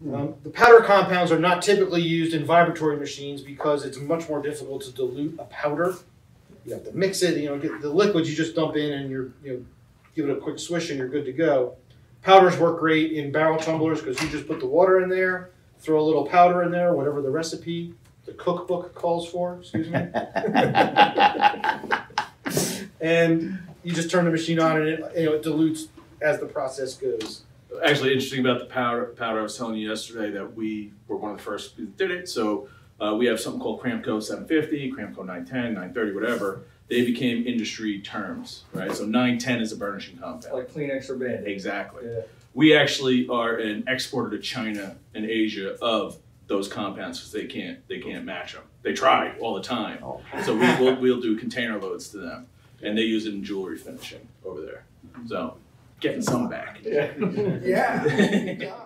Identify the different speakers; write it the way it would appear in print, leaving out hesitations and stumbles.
Speaker 1: The powder compounds are not typically used in vibratory machines because it's much more difficult to dilute a powder. You have to mix it, get the liquids you just dump in and give it a quick swish and you're good to go. Powders work great in barrel tumblers because you just put the water in there, throw a little powder in there, whatever the recipe, the cookbook calls for, excuse me. And you just turn the machine on and it dilutes as the process goes.
Speaker 2: Actually, interesting about the powder I was telling you yesterday that we were one of the first that did it. So we have something called Cramco 750, Cramco 910, 930, whatever. They became industry terms, right? So 910 is a burnishing compound.
Speaker 3: Like Kleenex or Band-Aid.
Speaker 2: Exactly.
Speaker 3: Yeah.
Speaker 2: We actually are an exporter to China and Asia of those compounds because they can't match them. They try all the time. Oh. So we'll do container loads to them, and they use it in jewelry finishing over there. So getting some back.
Speaker 3: Yeah.
Speaker 1: Yeah.